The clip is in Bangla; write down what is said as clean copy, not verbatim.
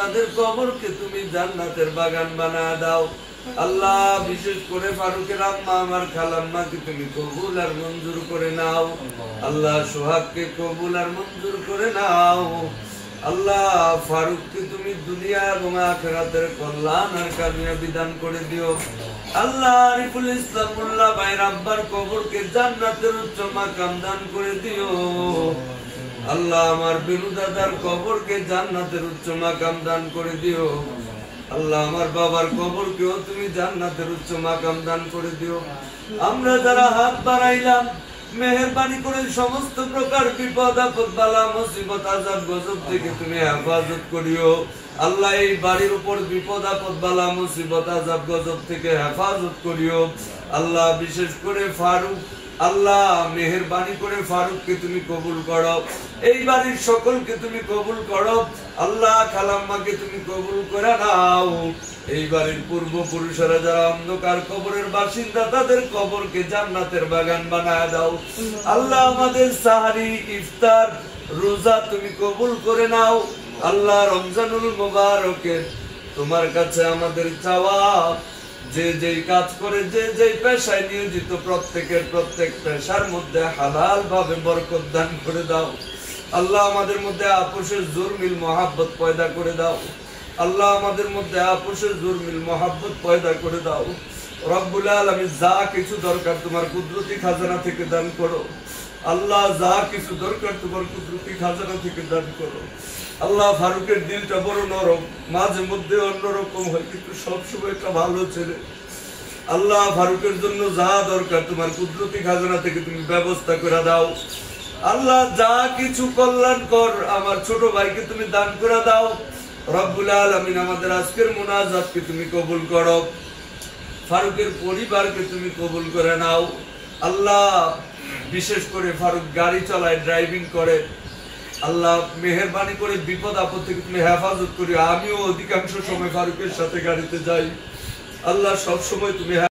তাদের কবরকে তুমি জান্নাতের বাগান বানায় দাও। আল্লাহ বিশেষ করে ফারুকের আম্মা আমার খালাম্মাকে তুমি কবুল আর মঞ্জুর করে নাও। আল্লাহ সোহাগকে কবুল আর মঞ্জুর করে নাও। আল্লাহ ফারুককে তুমি দুনিয়া এবং আখিরাতের কল্যাণ আর কামিয়াবি দান করে দিও। আল্লাহ আরিফুল ইসলাম মোল্লা ভাইয়ের আব্বার কবরকে জান্নাতের উচ্চ মাকাম দান করে দিও। আল্লাহ আমার বিরু দাদার কবরকে জান্নাতের উচ্চ মাকাম দান করে দিও। আল্লাহ আমার বাবার কবরকেও তুমি জান্নাতের উচ্চ মাকাম দান করে দিও। আমরা যারা হাত বাড়াইলাম মেহেরবানি করে সমস্ত প্রকার বিপদ আপদ বালা মুসিবত আযাব গজব থেকে তুমি হেফাজত করিও। আল্লাহ এই বাড়ির উপর বিপদ আপদ বালা মুসিবত আযাব গজব থেকে হেফাজত করিও। আল্লাহ বিশেষ করে ফারুক, আল্লাহ মেহেরবানি করে ফারুককে তুমি কবুল করো। এই বাড়ির সকলকে তুমি কবুল করো। আল্লাহ খালাম্মাকে তুমি কবুল করে নাও। এই বাড়ির পূর্বপুরুষেরা যারা অন্ধকার কবরের বাসিন্দা তাদের কবরকে জান্নাতের বাগান বানায় দাও। আল্লাহ আমাদের সাহারি ইফতার রোজা তুমি কবুল করে নাও। আল্লাহ রমজানুল মুবারকের তোমার কাছে আমাদের চাওয়া, যে যেই কাজ করে যে যেই পেশায় নিয়োজিত প্রত্যেকের প্রত্যেক পেশার মধ্যে হালাল ভাবে বরকত দান করে দাও। আল্লাহ আমাদের মধ্যে আপোষের জোর মিল মহাব্বত পয়দা করে দাও। আল্লাহ আমাদের মধ্যে আপোষের জোর মিল মহাব্বত পয়দা করে দাও। রব্বুল আলামিন যা কিছু দরকার তোমার কুদরতি খাজানা থেকে দান করো। আল্লাহ যা কিছু দরকার তোমার কুদরতি খাজানা থেকে দান করো। আল্লাহ ফারুকের দিলটা বড় নরম, মাঝে মধ্যে অন্যরকম হয়, কিন্তু সবসময় একটা ভালো ছেলে। আল্লাহ ফারুকের জন্য যা দরকার তোমার কুদরতি খাজানা থেকে তুমি ব্যবস্থা করে দাও। আল্লাহ যা কিছু কল্যাণ কর আমার ছোট ভাইকে তুমি দান করে দাও। রব্বুল আলামিন আমাদের আজকের মুনাজাতকে তুমি কবুল করো। ফারুকের পরিবারকে তুমি কবুল করে নাও। আল্লাহ বিশেষ করে ফারুক গাড়ি চালায়, ড্রাইভিং করে, আল্লাহ মেহেরবানি করে বিপদ আপদ থেকে তুমি হেফাজত করি। আমিও অধিকাংশ সময় ফারুকের সাথে গাড়িতে যাই। আল্লাহ সব সময় তুমি